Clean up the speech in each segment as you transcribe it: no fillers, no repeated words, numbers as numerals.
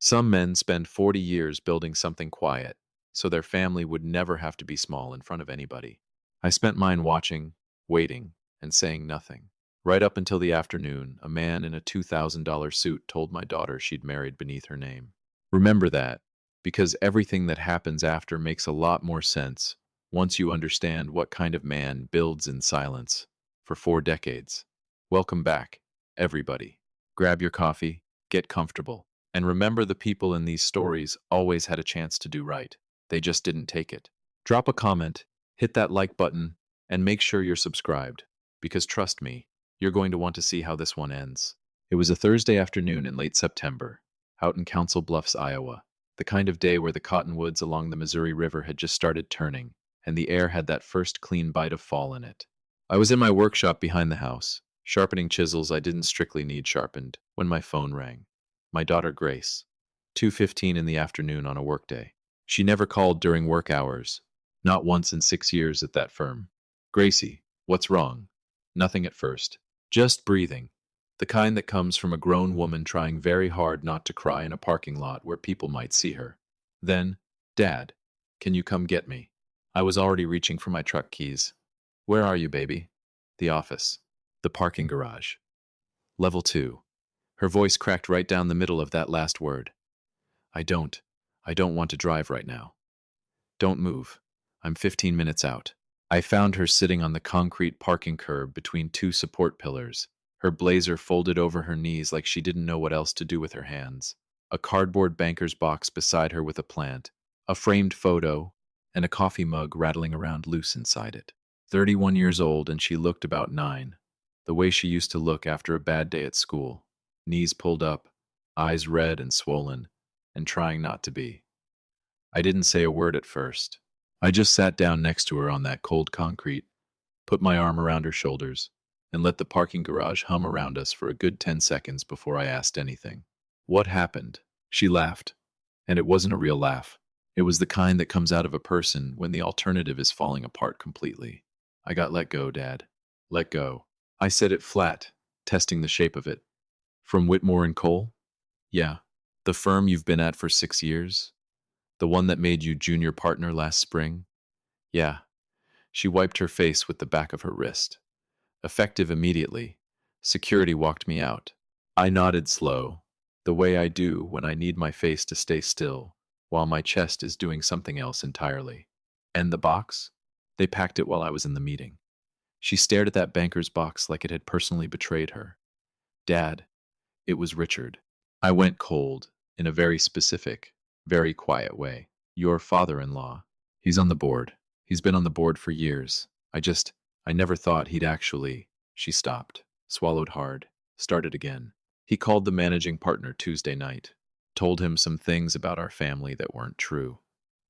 Some men spend 40 years building something quiet, so their family would never have to be small in front of anybody. I spent mine watching, waiting, and saying nothing. Right up until the afternoon, a man in a $2,000 suit told my daughter she'd married beneath her name. Remember that, because everything that happens after makes a lot more sense once you understand what kind of man builds in silence for 4 decades. Welcome back, everybody. Grab your coffee, get comfortable, and remember the people in these stories always had a chance to do right. They just didn't take it. Drop a comment, hit that like button, and make sure you're subscribed, because trust me, you're going to want to see how this one ends. It was a Thursday afternoon in late September, out in Council Bluffs, Iowa, the kind of day where the cottonwoods along the Missouri River had just started turning, and the air had that first clean bite of fall in it. I was in my workshop behind the house, sharpening chisels I didn't strictly need sharpened, when my phone rang. My daughter Grace, 2:15 in the afternoon on a workday. She never called during work hours, not once in 6 years at that firm. Gracie, what's wrong? Nothing at first. Just breathing. The kind that comes from a grown woman trying very hard not to cry in a parking lot where people might see her. Then, Dad, can you come get me? I was already reaching for my truck keys. Where are you, baby? The office. The parking garage. Level 2. Her voice cracked right down the middle of that last word. I don't. I don't want to drive right now. Don't move. I'm 15 minutes out. I found her sitting on the concrete parking curb between two support pillars, her blazer folded over her knees like she didn't know what else to do with her hands. A cardboard banker's box beside her with a plant, a framed photo, and a coffee mug rattling around loose inside it. 31 years old, and she looked about 9, the way she used to look after a bad day at school. Knees pulled up, eyes red and swollen, and trying not to be. I didn't say a word at first. I just sat down next to her on that cold concrete, put my arm around her shoulders, and let the parking garage hum around us for a good 10 seconds before I asked anything. What happened? She laughed. And it wasn't a real laugh. It was the kind that comes out of a person when the alternative is falling apart completely. I got let go, Dad. Let go. I said it flat, testing the shape of it. From Whitmore and Cole? Yeah. The firm you've been at for 6 years? The one that made you junior partner last spring? Yeah. She wiped her face with the back of her wrist. Effective immediately. Security walked me out. I nodded slow, the way I do when I need my face to stay still, while my chest is doing something else entirely. And the box? They packed it while I was in the meeting. She stared at that banker's box like it had personally betrayed her. Dad, it was Richard. I went cold, in a very specific, very quiet way. Your father-in-law. He's on the board. He's been on the board for years. I never thought he'd actually. She stopped, swallowed hard, started again. He called the managing partner Tuesday night, told him some things about our family that weren't true.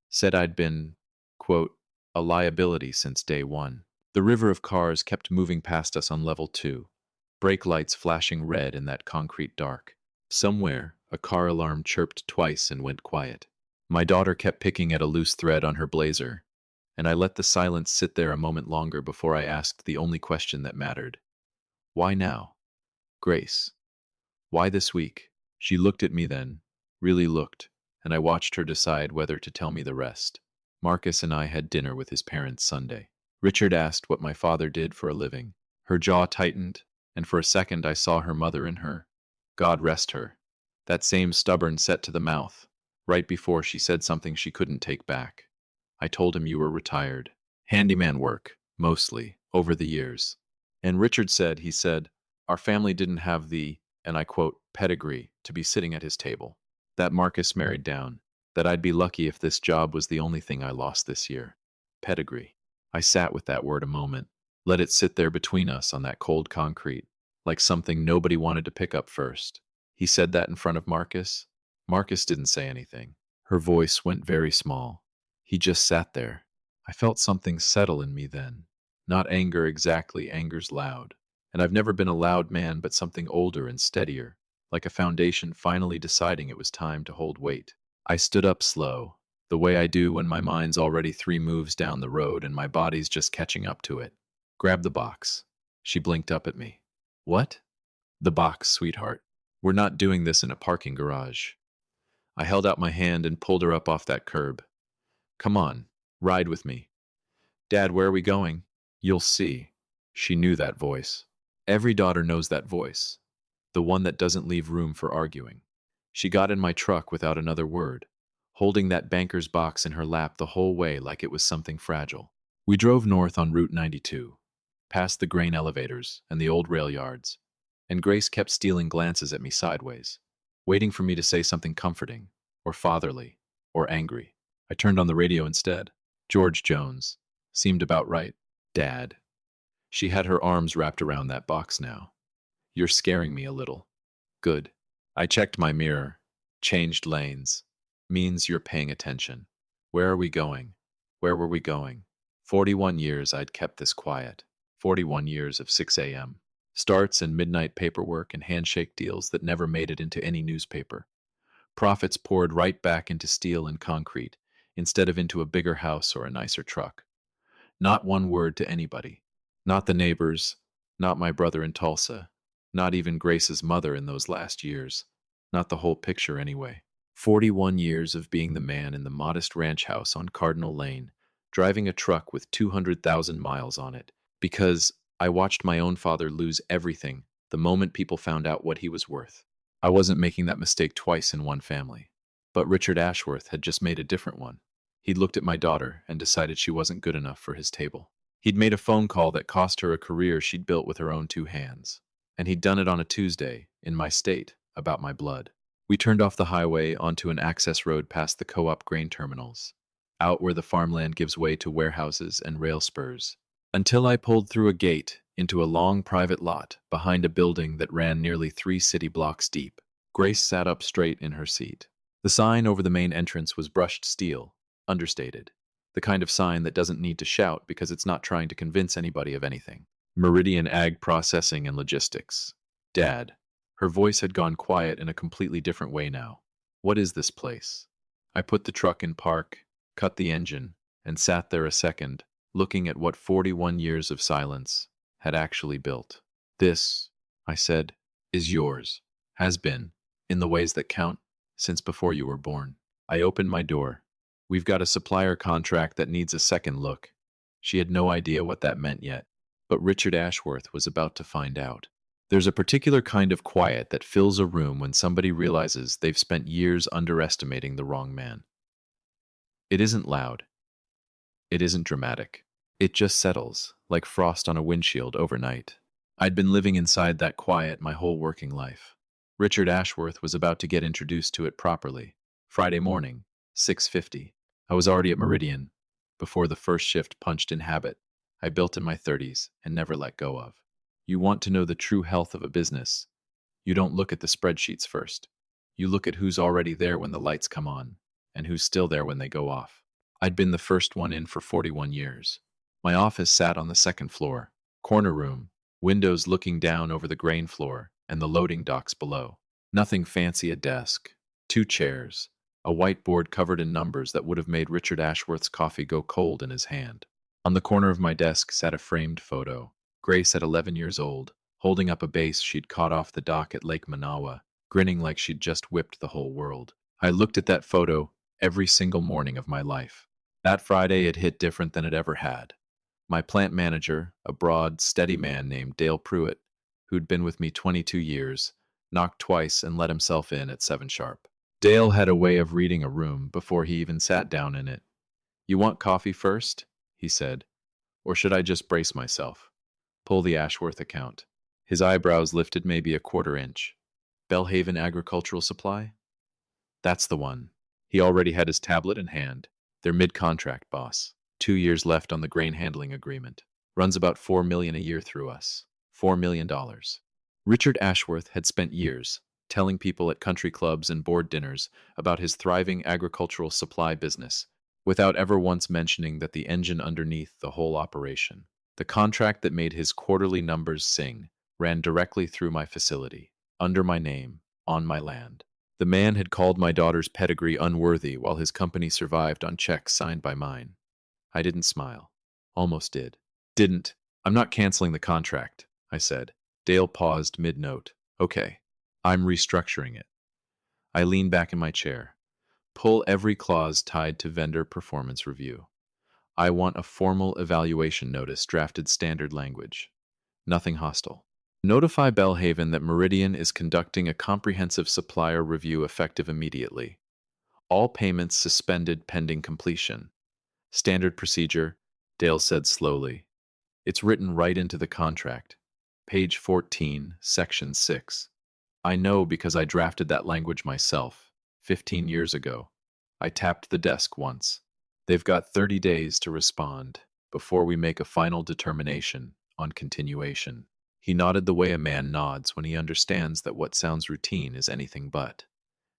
Said I'd been, quote, a liability since day one. The river of cars kept moving past us on level 2, brake lights flashing red in that concrete dark. Somewhere, a car alarm chirped twice and went quiet. My daughter kept picking at a loose thread on her blazer, and I let the silence sit there a moment longer before I asked the only question that mattered. Why now? Grace. Why this week? She looked at me then, really looked, and I watched her decide whether to tell me the rest. Marcus and I had dinner with his parents Sunday. Richard asked what my father did for a living. Her jaw tightened, and for a second I saw her mother in her. God rest her. That same stubborn set to the mouth, right before she said something she couldn't take back. I told him you were retired. Handyman work, mostly, over the years. And Richard said, he said, our family didn't have the, and I quote, pedigree to be sitting at his table. That Marcus married down. That I'd be lucky if this job was the only thing I lost this year. Pedigree. I sat with that word a moment, let it sit there between us on that cold concrete, like something nobody wanted to pick up first. He said that in front of Marcus. Marcus didn't say anything. Her voice went very small. He just sat there. I felt something settle in me then. Not anger exactly, anger's loud. And I've never been a loud man, but something older and steadier, like a foundation finally deciding it was time to hold weight. I stood up slow, the way I do when my mind's already 3 moves down the road and my body's just catching up to it. Grab the box. She blinked up at me. What? The box, sweetheart. We're not doing this in a parking garage. I held out my hand and pulled her up off that curb. Come on, ride with me. Dad, where are we going? You'll see. She knew that voice. Every daughter knows that voice, the one that doesn't leave room for arguing. She got in my truck without another word, holding that banker's box in her lap the whole way like it was something fragile. We drove north on Route 92, past the grain elevators and the old rail yards, and Grace kept stealing glances at me sideways, waiting for me to say something comforting, or fatherly, or angry. I turned on the radio instead. George Jones. Seemed about right. Dad. She had her arms wrapped around that box now. You're scaring me a little. Good. I checked my mirror. Changed lanes. Means you're paying attention. Where are we going? Where were we going? 41 years I'd kept this quiet. 41 years of 6 a.m. starts and midnight paperwork and handshake deals that never made it into any newspaper. Profits poured right back into steel and concrete, instead of into a bigger house or a nicer truck. Not one word to anybody. Not the neighbors, not my brother in Tulsa, not even Grace's mother in those last years. Not the whole picture anyway. 41 years of being the man in the modest ranch house on Cardinal Lane, driving a truck with 200,000 miles on it, because I watched my own father lose everything the moment people found out what he was worth. I wasn't making that mistake twice in one family. But Richard Ashworth had just made a different one. He'd looked at my daughter and decided she wasn't good enough for his table. He'd made a phone call that cost her a career she'd built with her own two hands. And he'd done it on a Tuesday, in my state, about my blood. We turned off the highway onto an access road past the co-op grain terminals, out where the farmland gives way to warehouses and rail spurs, until I pulled through a gate into a long private lot behind a building that ran nearly 3 city blocks deep. Grace sat up straight in her seat. The sign over the main entrance was brushed steel, understated. The kind of sign that doesn't need to shout because it's not trying to convince anybody of anything. Meridian Ag Processing and Logistics. Dad. Her voice had gone quiet in a completely different way now. What is this place? I put the truck in park, cut the engine, and sat there a second, looking at what 41 years of silence had actually built. This, I said, is yours. Has been, in the ways that count, since before you were born. I opened my door. We've got a supplier contract that needs a second look. She had no idea what that meant yet, but Richard Ashworth was about to find out. There's a particular kind of quiet that fills a room when somebody realizes they've spent years underestimating the wrong man. It isn't loud. It isn't dramatic. It just settles, like frost on a windshield overnight. I'd been living inside that quiet my whole working life. Richard Ashworth was about to get introduced to it properly. Friday morning, 6:50. I was already at Meridian, before the first shift punched in habit. I built in my 30s and never let go of. You want to know the true health of a business. You don't look at the spreadsheets first. You look at who's already there when the lights come on, and who's still there when they go off. I'd been the first one in for 41 years. My office sat on the second floor, corner room, windows looking down over the grain floor and the loading docks below. Nothing fancy, a desk, 2 chairs, a whiteboard covered in numbers that would have made Richard Ashworth's coffee go cold in his hand. On the corner of my desk sat a framed photo. Grace at 11 years old, holding up a base she'd caught off the dock at Lake Manawa, grinning like she'd just whipped the whole world. I looked at that photo every single morning of my life. That Friday it hit different than it ever had. My plant manager, a broad, steady man named Dale Pruitt, who'd been with me 22 years, knocked twice and let himself in at 7 sharp. Dale had a way of reading a room before he even sat down in it. "You want coffee first?" he said. "Or should I just brace myself? Pull the Ashworth account." His eyebrows lifted maybe a quarter inch. "Bellhaven Agricultural Supply?" That's the one. He already had his tablet in hand. Their mid-contract boss. 2 years left on the grain handling agreement. Runs about $4 million a year through us. $4 million. Richard Ashworth had spent years telling people at country clubs and board dinners about his thriving agricultural supply business, without ever once mentioning that the engine underneath the whole operation, the contract that made his quarterly numbers sing, ran directly through my facility, under my name, on my land. The man had called my daughter's pedigree unworthy while his company survived on checks signed by mine. I didn't smile. Almost did. Didn't. "I'm not canceling the contract," I said. Dale paused mid-note. "Okay. I'm restructuring it." I leaned back in my chair. Pull every clause tied to vendor performance review. I want a formal evaluation notice drafted standard language. Nothing hostile. Notify Belhaven that Meridian is conducting a comprehensive supplier review effective immediately. All payments suspended pending completion. Standard procedure, Dale said slowly. It's written right into the contract. Page 14, Section 6. I know because I drafted that language myself, 15 years ago. I tapped the desk once. They've got 30 days to respond before we make a final determination on continuation. He nodded the way a man nods when he understands that what sounds routine is anything but.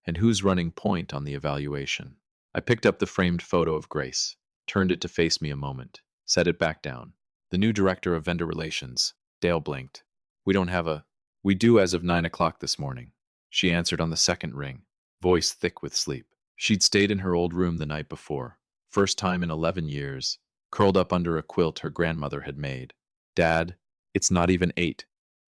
And who's running point on the evaluation? I picked up the framed photo of Grace, turned it to face me a moment, set it back down. The new director of vendor relations. Dale blinked. We don't have a... We do as of 9 o'clock this morning. She answered on the second ring, voice thick with sleep. She'd stayed in her old room the night before, first time in 11 years, curled up under a quilt her grandmother had made. Dad, it's not even 8.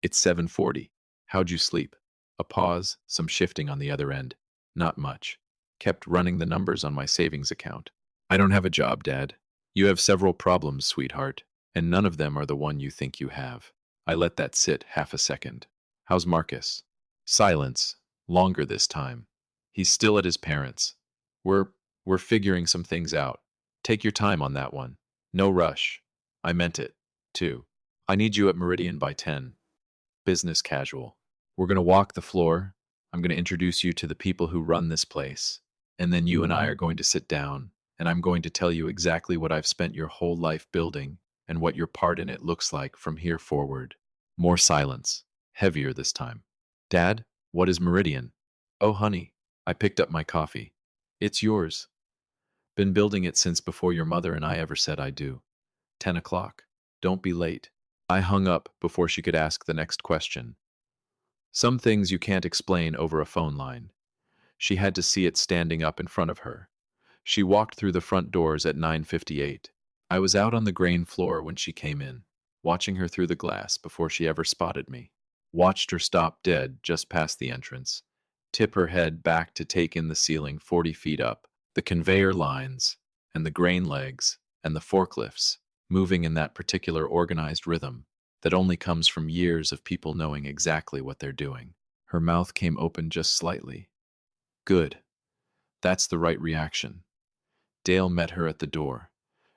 It's 7:40. How'd you sleep? A pause, some shifting on the other end. Not much. Kept running the numbers on my savings account. I don't have a job, Dad. You have several problems, sweetheart, and none of them are the one you think you have. I let that sit half a second. How's Marcus? Silence. Longer this time. He's still at his parents'. We're figuring some things out. Take your time on that one. No rush. I meant it, too. I need you at Meridian by 10. Business casual. We're going to walk the floor. I'm going to introduce you to the people who run this place. And then you and I are going to sit down, and I'm going to tell you exactly what I've spent your whole life building and what your part in it looks like from here forward. More silence. Heavier this time. Dad, what is Meridian? Oh, honey. I picked up my coffee. It's yours. Been building it since before your mother and I ever said I do. 10 o'clock. Don't be late. I hung up before she could ask the next question. Some things you can't explain over a phone line. She had to see it standing up in front of her. She walked through the front doors at 9:58. I was out on the grain floor when she came in, watching her through the glass before she ever spotted me. Watched her stop dead just past the entrance, tip her head back to take in the ceiling 40 feet up, the conveyor lines, and the grain legs, and the forklifts, moving in that particular organized rhythm that only comes from years of people knowing exactly what they're doing. Her mouth came open just slightly. Good. That's the right reaction. Dale met her at the door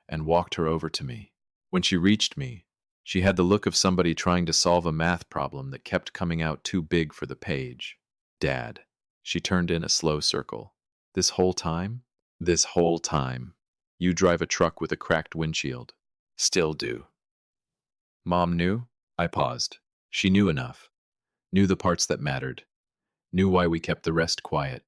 and walked her over to me. When she reached me, she had the look of somebody trying to solve a math problem that kept coming out too big for the page. Dad. She turned in a slow circle. This whole time? This whole time. You drive a truck with a cracked windshield. Still do. Mom knew? I paused. She knew enough. Knew the parts that mattered. Knew why we kept the rest quiet.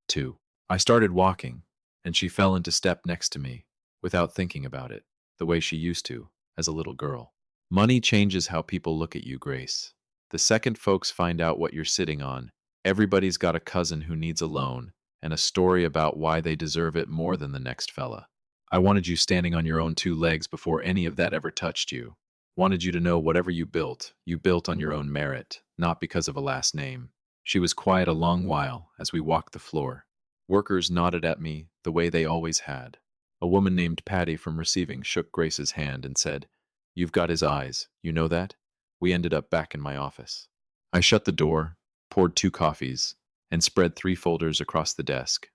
2. I started walking, and she fell into step next to me, without thinking about it, the way she used to, as a little girl. Money changes how people look at you, Grace. The second folks find out what you're sitting on, everybody's got a cousin who needs a loan, and a story about why they deserve it more than the next fella. I wanted you standing on your own 2 legs before any of that ever touched you. Wanted you to know whatever you built on your own merit, not because of a last name. She was quiet a long while as we walked the floor. Workers nodded at me the way they always had. A woman named Patty from receiving shook Grace's hand and said, "You've got his eyes, you know that?" We ended up back in my office. I shut the door, poured 2 coffees, and spread 3 folders across the desk.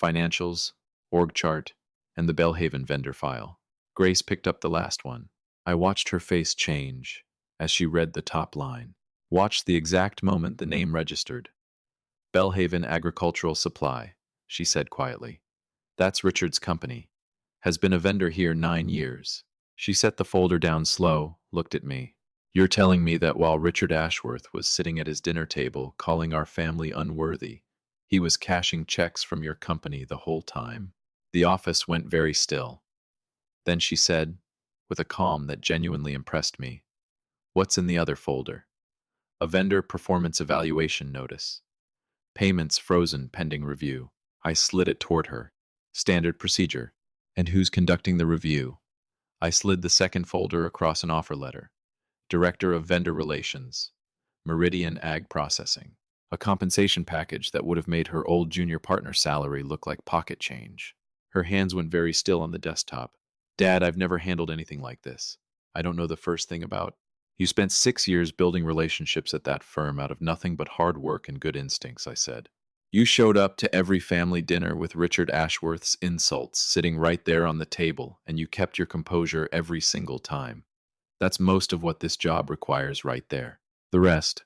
Financials, org chart, and the Belhaven vendor file. Grace picked up the last one. I watched her face change as she read the top line. Watched the exact moment the name registered. Belhaven Agricultural Supply, she said quietly. That's Richard's company. Has been a vendor here 9 years. She set the folder down slow, looked at me. You're telling me that while Richard Ashworth was sitting at his dinner table calling our family unworthy, he was cashing checks from your company the whole time? The office went very still. Then she said, with a calm that genuinely impressed me, "What's in the other folder?" A vendor performance evaluation notice. Payments frozen pending review. I slid it toward her. Standard procedure. And who's conducting the review? I slid the second folder across an offer letter. Director of Vendor Relations. Meridian Ag Processing. a compensation package that would have made her old junior partner's salary look like pocket change. Her hands went very still on the desktop. Dad, I've never handled anything like this. I don't know the first thing about. You spent 6 years building relationships at that firm out of nothing but hard work and good instincts, I said. You showed up to every family dinner with Richard Ashworth's insults sitting right there on the table, and you kept your composure every single time. That's most of what this job requires right there. The rest,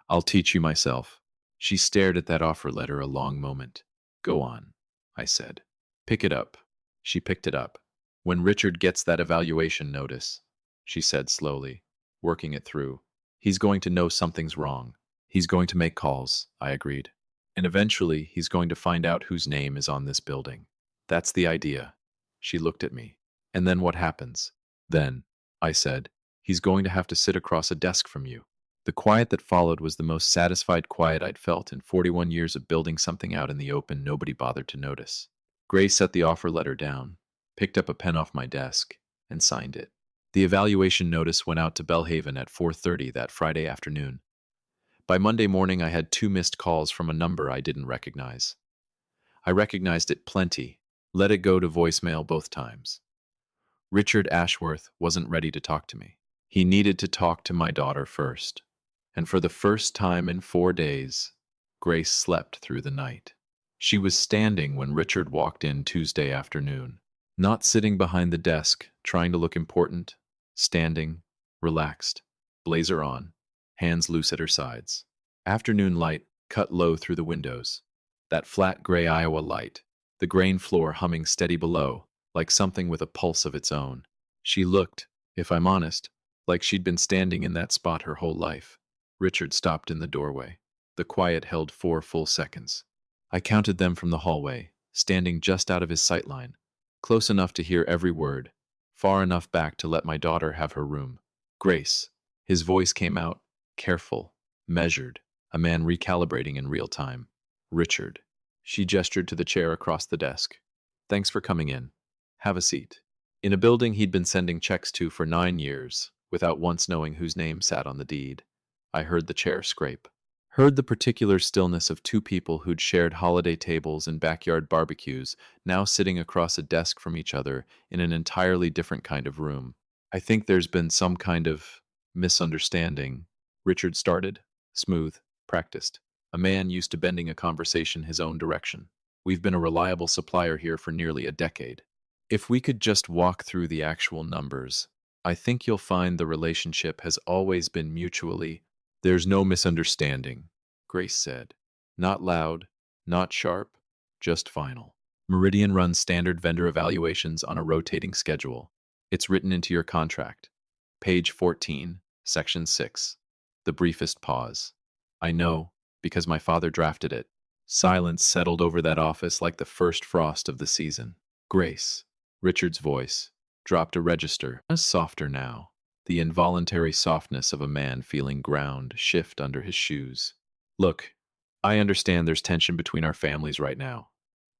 I'll teach you myself. She stared at that offer letter a long moment. Go on, I said. Pick it up. She picked it up. When Richard gets that evaluation notice, she said slowly, working it through, he's going to know something's wrong. He's going to make calls, I agreed. And eventually, he's going to find out whose name is on this building. That's the idea. She looked at me. And then what happens? Then, I said, he's going to have to sit across a desk from you. The quiet that followed was the most satisfied quiet I'd felt in 41 years of building something out in the open nobody bothered to notice. Grace set the offer letter down, picked up a pen off my desk, and signed it. The evaluation notice went out to Bellhaven at 4:30 that Friday afternoon. By Monday morning, I had 2 missed calls from a number I didn't recognize. I recognized it plenty, let it go to voicemail both times. Richard Ashworth wasn't ready to talk to me. He needed to talk to my daughter first. And for the first time in 4 days, Grace slept through the night. She was standing when Richard walked in Tuesday afternoon, not sitting behind the desk, trying to look important, standing, relaxed, blazer on, hands loose at her sides. Afternoon light cut low through the windows. That flat gray Iowa light, the grain floor humming steady below, like something with a pulse of its own. She looked, if I'm honest, like she'd been standing in that spot her whole life. Richard stopped in the doorway. The quiet held 4 full seconds. I counted them from the hallway, standing just out of his sightline, close enough to hear every word, far enough back to let my daughter have her room. Grace. His voice came out, careful, measured, a man recalibrating in real time. Richard. She gestured to the chair across the desk. Thanks for coming in. Have a seat. In a building he'd been sending checks to for 9 years, without once knowing whose name sat on the deed, I heard the chair scrape. Heard the particular stillness of 2 people who'd shared holiday tables and backyard barbecues, now sitting across a desk from each other in an entirely different kind of room. I think there's been some kind of misunderstanding, Richard started, smooth, practiced. A man used to bending a conversation his own direction. We've been a reliable supplier here for nearly a decade. If we could just walk through the actual numbers, I think you'll find the relationship has always been mutually. There's no misunderstanding, Grace said. Not loud, not sharp, just final. Meridian runs standard vendor evaluations on a rotating schedule. It's written into your contract. Page 14, Section 6. The briefest pause. I know, because my father drafted it. Silence settled over that office like the first frost of the season. Grace, Richard's voice, dropped a register, softer now. The involuntary softness of a man feeling ground shift under his shoes. Look, I understand there's tension between our families right now.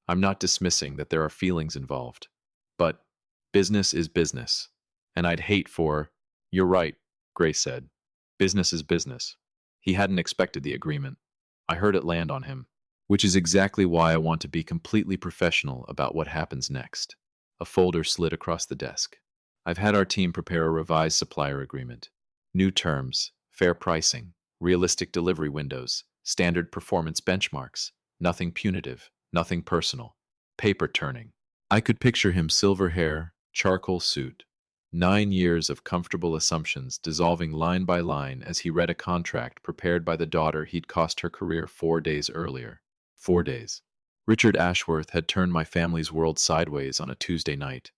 I'm not dismissing that there are feelings involved. But business is business. And I'd hate for... You're right, Grace said. Business is business. He hadn't expected the agreement. I heard it land on him. Which is exactly why I want to be completely professional about what happens next. A folder slid across the desk. I've had our team prepare a revised supplier agreement. New terms, fair pricing, realistic delivery windows, standard performance benchmarks, nothing punitive, nothing personal. Paper turning. I could picture him, silver hair, charcoal suit. 9 years of comfortable assumptions dissolving line by line as he read a contract prepared by the daughter he'd cost her career 4 days earlier. 4 days. Richard Ashworth had turned my family's world sideways on a Tuesday night.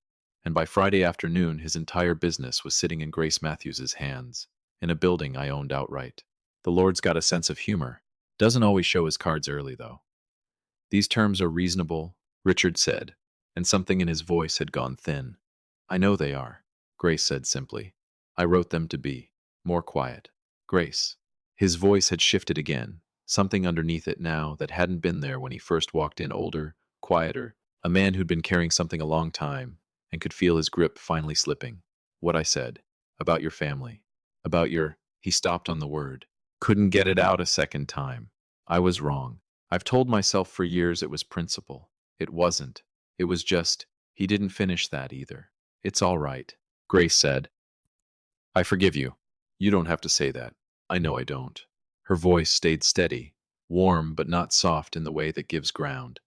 And by Friday afternoon, his entire business was sitting in Grace Matthews's hands, in a building I owned outright. The Lord's got a sense of humor. Doesn't always show his cards early, though. These terms are reasonable, Richard said, and something in his voice had gone thin. I know they are, Grace said simply. I wrote them to be more quiet. Grace. His voice had shifted again, something underneath it now that hadn't been there when he first walked in, older, quieter, a man who'd been carrying something a long time, and could feel his grip finally slipping. What I said. About your family. About your... He stopped on the word. Couldn't get it out a second time. I was wrong. I've told myself for years it was principle. It wasn't. It was just, he didn't finish that either. It's all right. Grace said, I forgive you. You don't have to say that. I know I don't. Her voice stayed steady, warm but not soft in the way that gives ground.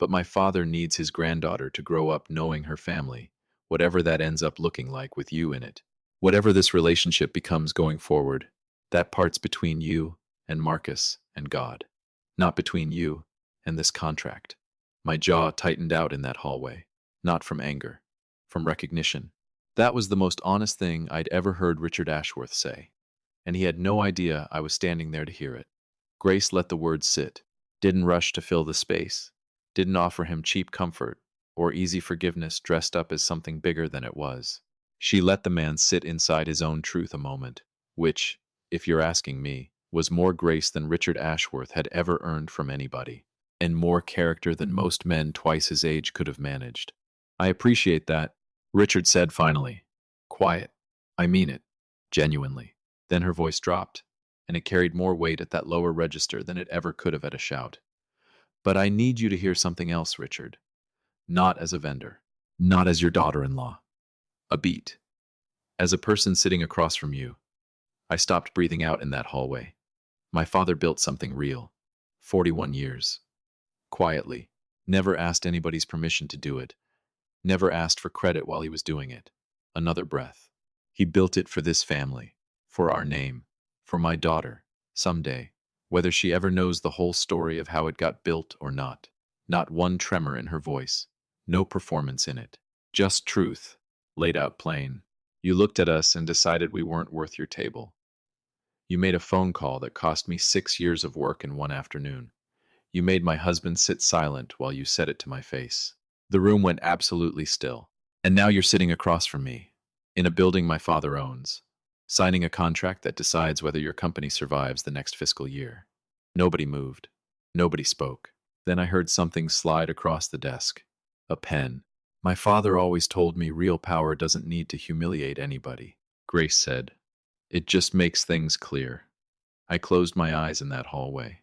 But my father needs his granddaughter to grow up knowing her family, whatever that ends up looking like with you in it. Whatever this relationship becomes going forward, that part's between you and Marcus and God, not between you and this contract. My jaw tightened out in that hallway, not from anger, from recognition. That was the most honest thing I'd ever heard Richard Ashworth say, and he had no idea I was standing there to hear it. Grace let the words sit, didn't rush to fill the space, didn't offer him cheap comfort or easy forgiveness dressed up as something bigger than it was. She let the man sit inside his own truth a moment, which, if you're asking me, was more grace than Richard Ashworth had ever earned from anybody, and more character than most men twice his age could have managed. I appreciate that, Richard said finally. Quiet. I mean it. Genuinely. Then her voice dropped, and it carried more weight at that lower register than it ever could have at a shout. But I need you to hear something else, Richard. Not as a vendor. Not as your daughter-in-law. A beat. As a person sitting across from you. I stopped breathing out in that hallway. My father built something real. 41 years. Quietly. Never asked anybody's permission to do it. Never asked for credit while he was doing it. Another breath. He built it for this family. For our name. For my daughter. Someday. Whether she ever knows the whole story of how it got built or not. Not one tremor in her voice. No performance in it. Just truth. Laid out plain. You looked at us and decided we weren't worth your table. You made a phone call that cost me 6 years of work in one afternoon. You made my husband sit silent while you said it to my face. The room went absolutely still. And now you're sitting across from me, in a building my father owns, signing a contract that decides whether your company survives the next fiscal year. Nobody moved. Nobody spoke. Then I heard something slide across the desk. A pen. My father always told me real power doesn't need to humiliate anybody, Grace said. It just makes things clear. I closed my eyes in that hallway.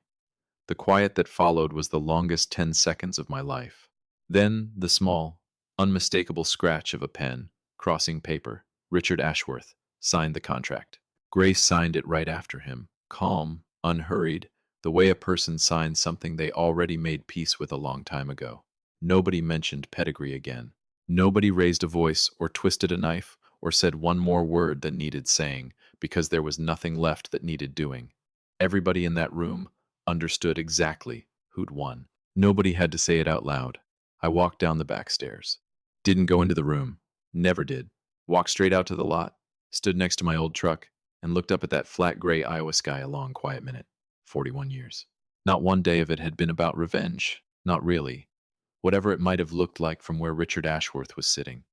The quiet that followed was the longest 10 seconds of my life. Then the small, unmistakable scratch of a pen, crossing paper. Richard Ashworth signed the contract. Grace signed it right after him, calm, unhurried, the way a person signs something they already made peace with a long time ago. Nobody mentioned pedigree again. Nobody raised a voice or twisted a knife or said one more word that needed saying because there was nothing left that needed doing. Everybody in that room understood exactly who'd won. Nobody had to say it out loud. I walked down the back stairs. Didn't go into the room. Never did. Walked straight out to the lot, stood next to my old truck, and looked up at that flat gray Iowa sky a long, quiet minute. 41 years. Not one day of it had been about revenge. Not really. Whatever it might have looked like from where Richard Ashworth was sitting.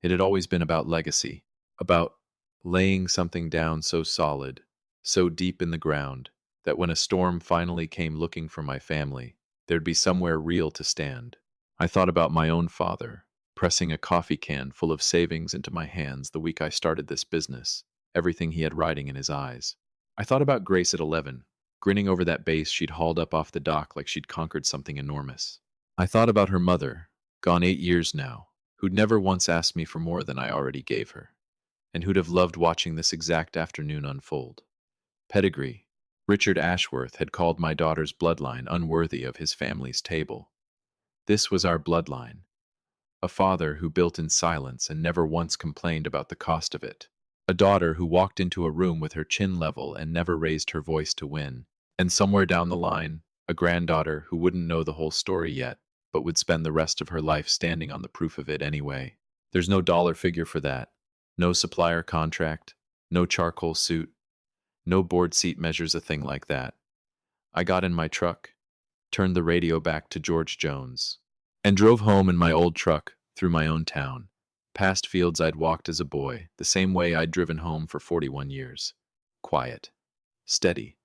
It had always been about legacy. About laying something down so solid, so deep in the ground, that when a storm finally came looking for my family, there'd be somewhere real to stand. I thought about my own father, pressing a coffee can full of savings into my hands the week I started this business, everything he had riding in his eyes. I thought about Grace at 11, grinning over that base she'd hauled up off the dock like she'd conquered something enormous. I thought about her mother, gone 8 years now, who'd never once asked me for more than I already gave her, and who'd have loved watching this exact afternoon unfold. Pedigree. Richard Ashworth had called my daughter's bloodline unworthy of his family's table. This was our bloodline. A father who built in silence and never once complained about the cost of it. A daughter who walked into a room with her chin level and never raised her voice to win. And somewhere down the line, a granddaughter who wouldn't know the whole story yet, but would spend the rest of her life standing on the proof of it anyway. There's no dollar figure for that. No supplier contract. No charcoal suit. No board seat measures a thing like that. I got in my truck, turned the radio back to George Jones, and drove home in my old truck through my own town, past fields I'd walked as a boy, the same way I'd driven home for 41 years. Quiet. Steady.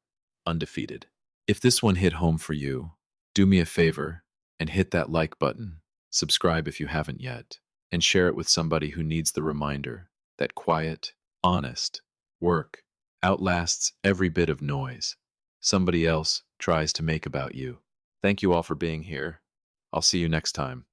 Undefeated. If this one hit home for you, do me a favor and hit that like button, subscribe if you haven't yet, and share it with somebody who needs the reminder that quiet, honest work outlasts every bit of noise. somebody else tries to make about you. Thank you all for being here. I'll see you next time.